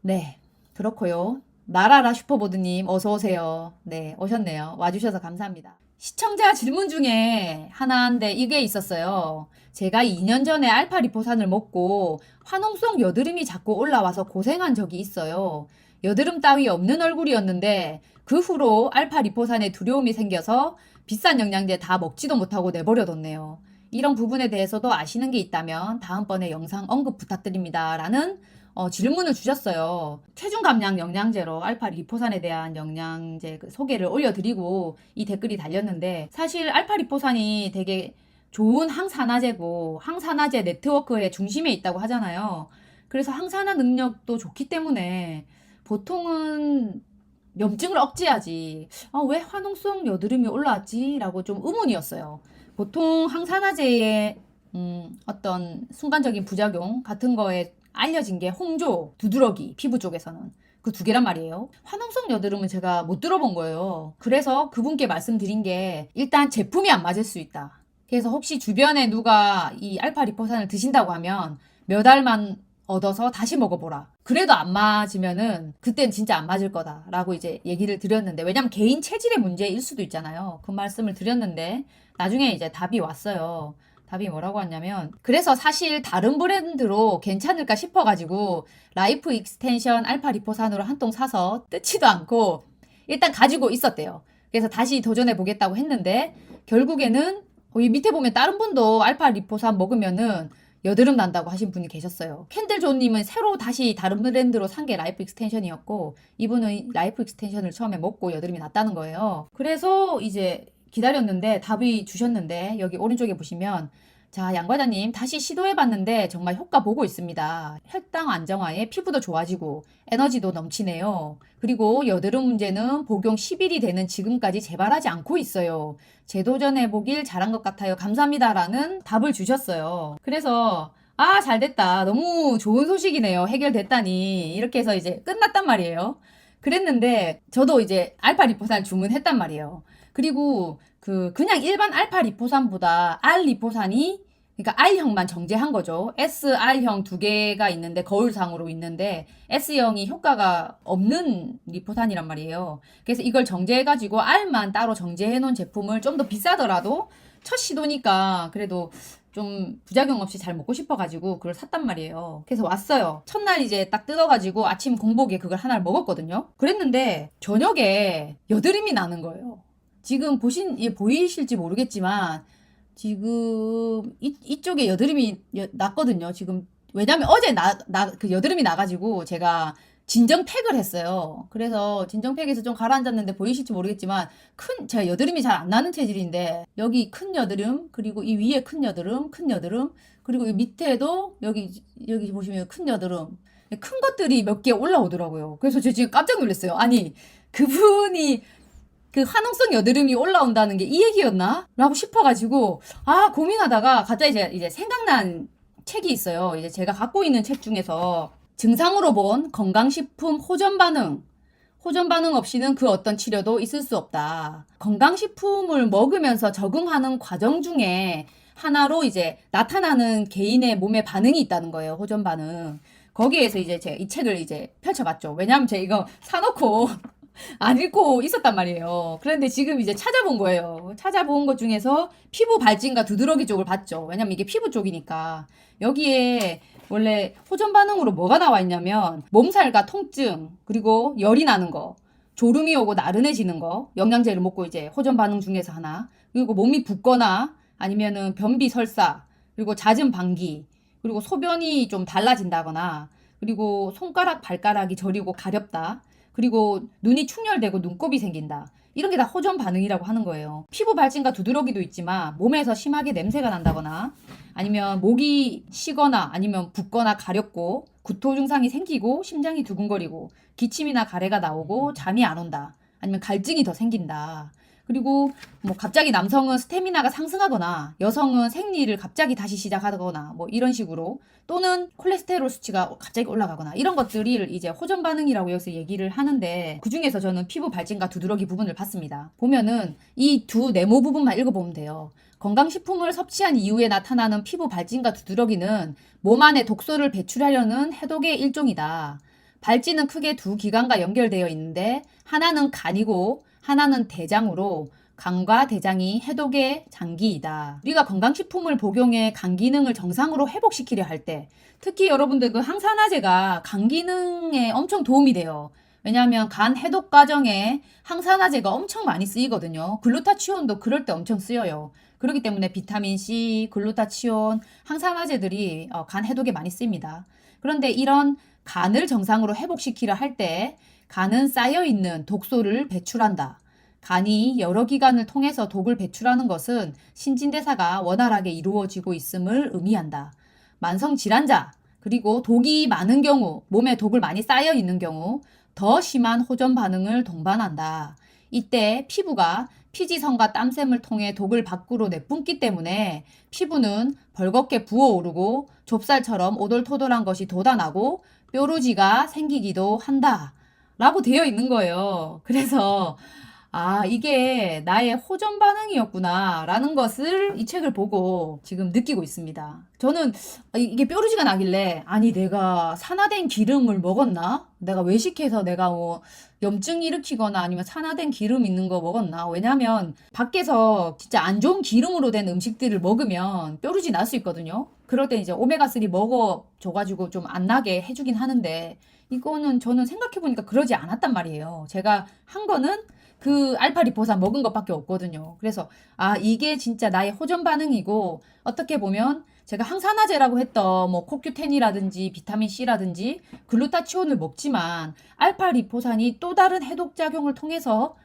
네, 그렇고요. 나라라 슈퍼보드님 어서 오세요. 네, 오셨네요. 와주셔서 감사합니다. 시청자 질문 중에 하나인데 이게 있었어요. 제가 2년 전에 알파 리포산을 먹고 화농성 여드름이 자꾸 올라와서 고생한 적이 있어요. 여드름 따위 없는 얼굴이었는데 그 후로 알파 리포산에 두려움이 생겨서 비싼 영양제 다 먹지도 못하고 내버려뒀네요. 이런 부분에 대해서도 아시는 게 있다면 다음번에 영상 언급 부탁드립니다. 라는 질문을 주셨어요. 체중 감량 영양제로 알파 리포산에 대한 영양제 소개를 올려드리고 이 댓글이 달렸는데, 사실 알파 리포산이 되게 좋은 항산화제고 항산화제 네트워크의 중심에 있다고 하잖아요. 그래서 항산화 능력도 좋기 때문에 보통은 염증을 억제하지, 왜 화농성 여드름이 올라왔지? 라고 좀 의문이었어요. 보통 항산화제의 어떤 순간적인 부작용 같은 거에 알려진 게 홍조, 두드러기, 피부 쪽에서는 그 두 개란 말이에요. 화농성 여드름은 제가 못 들어본 거예요. 그래서 그분께 말씀드린 게 일단 제품이 안 맞을 수 있다. 그래서 혹시 주변에 누가 이 알파 리포산을 드신다고 하면 몇 알만 얻어서 다시 먹어보라. 그래도 안 맞으면은 그땐 진짜 안 맞을 거다라고 이제 얘기를 드렸는데, 왜냐면 개인 체질의 문제일 수도 있잖아요. 그 말씀을 드렸는데 나중에 이제 답이 왔어요. 답이 뭐라고 왔냐면, 그래서 사실 다른 브랜드로 괜찮을까 싶어가지고 라이프 익스텐션 알파 리포산으로 한 통 사서 뜯지도 않고 일단 가지고 있었대요. 그래서 다시 도전해 보겠다고 했는데 결국에는 이 밑에 보면 다른 분도 알파 리포산 먹으면은 여드름 난다고 하신 분이 계셨어요. 캔들존님은 새로 다시 다른 브랜드로 산 게 라이프 익스텐션이었고, 이분은 라이프 익스텐션을 처음에 먹고 여드름이 났다는 거예요. 그래서 이제 기다렸는데 답이 주셨는데, 여기 오른쪽에 보시면, 자, 양 과장님 다시 시도해봤는데 정말 효과 보고 있습니다. 혈당 안정화에 피부도 좋아지고 에너지도 넘치네요. 그리고 여드름 문제는 복용 10일이 되는 지금까지 재발하지 않고 있어요. 재도전해보길 잘한 것 같아요. 감사합니다라는 답을 주셨어요. 그래서 잘됐다. 너무 좋은 소식이네요. 해결됐다니. 이렇게 해서 이제 끝났단 말이에요. 그랬는데 저도 이제 알파 리포산을 주문했단 말이에요. 그리고 그냥 일반 알파 리포산보다 R 리포산이, 그러니까 R형만 정제한 거죠. SR형 두 개가 있는데, 거울상으로 있는데 S형이 효과가 없는 리포산이란 말이에요. 그래서 이걸 정제해가지고 R만 따로 정제해 놓은 제품을 좀 더 비싸더라도 첫 시도니까 그래도 좀 부작용 없이 잘 먹고 싶어가지고 그걸 샀단 말이에요. 그래서 왔어요. 첫날 이제 딱 뜯어가지고 아침 공복에 그걸 하나를 먹었거든요. 그랬는데 저녁에 여드름이 나는 거예요. 지금 보이실지 모르겠지만 지금 이쪽에 여드름이 났거든요. 지금 왜냐면 어제 그 여드름이 나가지고 제가 진정팩을 했어요. 그래서 진정팩에서 좀 가라앉았는데 보이실지 모르겠지만 제가 여드름이 잘 안 나는 체질인데, 여기 큰 여드름, 그리고 이 위에 큰 여드름, 그리고 이 밑에도 여기 보시면 큰 여드름, 큰 것들이 몇 개 올라오더라고요. 그래서 제가 지금 깜짝 놀랐어요. 아니, 그분이 그 화농성 여드름이 올라온다는 게 이 얘기였나? 라고 싶어가지고 고민하다가 갑자기 이제 생각난 책이 있어요. 이제 제가 갖고 있는 책 중에서 증상으로 본 건강식품 호전 반응 없이는 그 어떤 치료도 있을 수 없다. 건강식품을 먹으면서 적응하는 과정 중에 하나로 이제 나타나는 개인의 몸의 반응이 있다는 거예요. 호전 반응. 거기에서 이제 제가 이 책을 이제 펼쳐봤죠. 왜냐면 제가 이거 사놓고 안 읽고 있었단 말이에요. 그런데 지금 이제 찾아본 거예요. 찾아본 것 중에서 피부 발진과 두드러기 쪽을 봤죠. 왜냐면 이게 피부 쪽이니까. 여기에 원래 호전 반응으로 뭐가 나와 있냐면, 몸살과 통증, 그리고 열이 나는 거, 졸음이 오고 나른해지는 거, 영양제를 먹고 이제 호전 반응 중에서 하나, 그리고 몸이 붓거나 아니면은 변비 설사, 그리고 잦은 방기, 그리고 소변이 좀 달라진다거나, 그리고 손가락 발가락이 저리고 가렵다, 그리고 눈이 충혈되고 눈곱이 생긴다. 이런 게 다 호전 반응이라고 하는 거예요. 피부 발진과 두드러기도 있지만 몸에서 심하게 냄새가 난다거나, 아니면 목이 쉬거나 아니면 붓거나 가렵고 구토 증상이 생기고 심장이 두근거리고 기침이나 가래가 나오고 잠이 안 온다. 아니면 갈증이 더 생긴다. 그리고 뭐 갑자기 남성은 스태미나가 상승하거나 여성은 생리를 갑자기 다시 시작하거나 뭐 이런 식으로, 또는 콜레스테롤 수치가 갑자기 올라가거나, 이런 것들을 이제 호전 반응이라고 여기서 얘기를 하는데, 그 중에서 저는 피부 발진과 두드러기 부분을 봤습니다. 보면은 이 두 네모 부분만 읽어보면 돼요. 건강식품을 섭취한 이후에 나타나는 피부 발진과 두드러기는 몸 안에 독소를 배출하려는 해독의 일종이다. 발진은 크게 두 기관과 연결되어 있는데 하나는 간이고 하나는 대장으로 간과 대장이 해독의 장기이다. 우리가 건강식품을 복용해 간 기능을 정상으로 회복시키려 할 때 특히 여러분들 그 항산화제가 간 기능에 엄청 도움이 돼요. 왜냐하면 간 해독 과정에 항산화제가 엄청 많이 쓰이거든요. 글루타치온도 그럴 때 엄청 쓰여요. 그렇기 때문에 비타민C, 글루타치온, 항산화제들이 간 해독에 많이 쓰입니다. 그런데 이런 간을 정상으로 회복시키려 할 때 간은 쌓여있는 독소를 배출한다. 간이 여러 기관을 통해서 독을 배출하는 것은 신진대사가 원활하게 이루어지고 있음을 의미한다. 만성질환자, 그리고 독이 많은 경우, 몸에 독을 많이 쌓여 있는 경우 더 심한 호전 반응을 동반한다. 이때 피부가 피지선과 땀샘을 통해 독을 밖으로 내뿜기 때문에 피부는 벌겋게 부어오르고 좁쌀처럼 오돌토돌한 것이 돋아나고 뾰루지가 생기기도 한다. 라고 되어 있는 거예요. 그래서 이게 나의 호전 반응이었구나 라는 것을 이 책을 보고 지금 느끼고 있습니다. 저는 이게 뾰루지가 나길래 아니 내가 산화된 기름을 먹었나? 내가 외식해서 내가 뭐 염증 일으키거나 아니면 산화된 기름 있는 거 먹었나? 왜냐면 밖에서 진짜 안 좋은 기름으로 된 음식들을 먹으면 뾰루지 날 수 있거든요. 그럴 때 이제 오메가3 먹어줘가지고 좀 안 나게 해주긴 하는데 이거는 저는 생각해보니까 그러지 않았단 말이에요. 제가 한 거는 그 알파리포산 먹은 것밖에 없거든요. 그래서 이게 진짜 나의 호전 반응이고 어떻게 보면 제가 항산화제라고 했던 뭐 코큐텐이라든지 비타민 C라든지 글루타치온을 먹지만 알파리포산이 또 다른 해독 작용을 통해서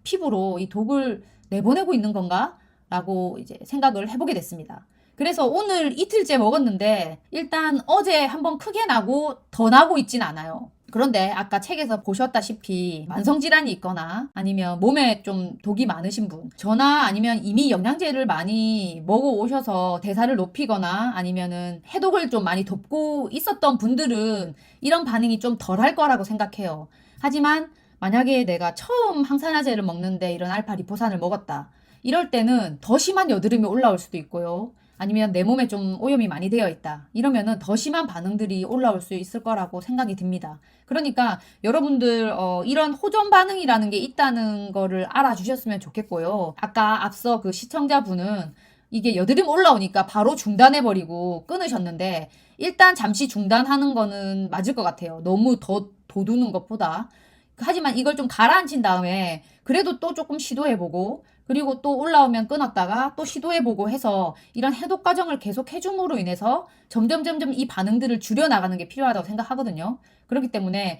피부로 이 독을 내보내고 있는 건가? 라고 이제 생각을 해보게 됐습니다. 그래서 오늘 이틀째 먹었는데 일단 어제 한번 크게 나고 더 나고 있진 않아요. 그런데 아까 책에서 보셨다시피 만성질환이 있거나 아니면 몸에 좀 독이 많으신 분, 저나 아니면 이미 영양제를 많이 먹어 오셔서 대사를 높이거나 아니면은 해독을 좀 많이 돕고 있었던 분들은 이런 반응이 좀 덜 할 거라고 생각해요. 하지만 만약에 내가 처음 항산화제를 먹는데 이런 알파리포산을 먹었다. 이럴 때는 더 심한 여드름이 올라올 수도 있고요. 아니면 내 몸에 좀 오염이 많이 되어 있다. 이러면은 더 심한 반응들이 올라올 수 있을 거라고 생각이 듭니다. 그러니까 여러분들 이런 호전 반응이라는 게 있다는 거를 알아주셨으면 좋겠고요. 아까 앞서 그 시청자분은 이게 여드름 올라오니까 바로 중단해버리고 끊으셨는데 일단 잠시 중단하는 거는 맞을 것 같아요. 너무 더 돋우는 것보다. 하지만 이걸 좀 가라앉힌 다음에 그래도 또 조금 시도해보고 그리고 또 올라오면 끊었다가 또 시도해보고 해서 이런 해독 과정을 계속 해줌으로 인해서 점점 이 반응들을 줄여나가는 게 필요하다고 생각하거든요. 그렇기 때문에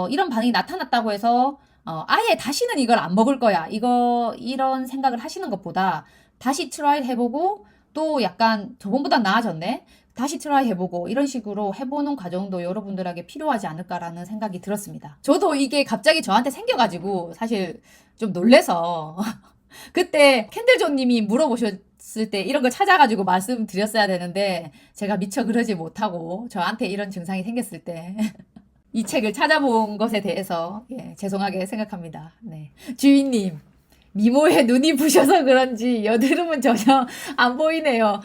이런 반응이 나타났다고 해서 아예 다시는 이걸 안 먹을 거야. 이런 생각을 하시는 것보다 다시 트라이 해보고 또 약간 저번보다 나아졌네. 다시 트라이 해보고 이런 식으로 해보는 과정도 여러분들에게 필요하지 않을까라는 생각이 들었습니다. 저도 이게 갑자기 저한테 생겨가지고 사실 좀 놀래서 그때 캔들존님이 물어보셨을 때 이런 걸 찾아가지고 말씀드렸어야 되는데 제가 미처 그러지 못하고 저한테 이런 증상이 생겼을 때 이 책을 찾아본 것에 대해서 죄송하게 생각합니다. 네. 주인님 미모에 눈이 부셔서 그런지 여드름은 전혀 안 보이네요.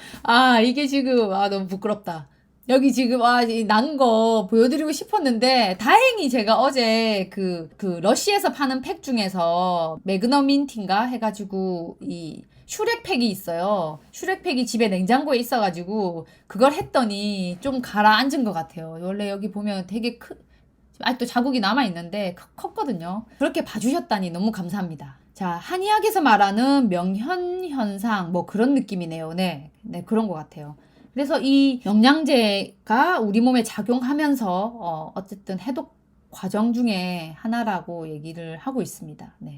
이게 지금 너무 부끄럽다. 여기 지금 난 거 보여드리고 싶었는데 다행히 제가 어제 그 러쉬에서 파는 팩 중에서 매그너민틴가 해가지고 이 슈렉팩이 있어요. 슈렉팩이 집에 냉장고에 있어가지고 그걸 했더니 좀 가라앉은 것 같아요. 원래 여기 보면 되게 아직도 자국이 남아있는데 컸거든요. 그렇게 봐주셨다니 너무 감사합니다. 자, 한의학에서 말하는 명현현상 뭐 그런 느낌이네요. 네, 그런 것 같아요. 그래서 이 영양제가 우리 몸에 작용하면서 어쨌든 해독 과정 중에 하나라고 얘기를 하고 있습니다. 네.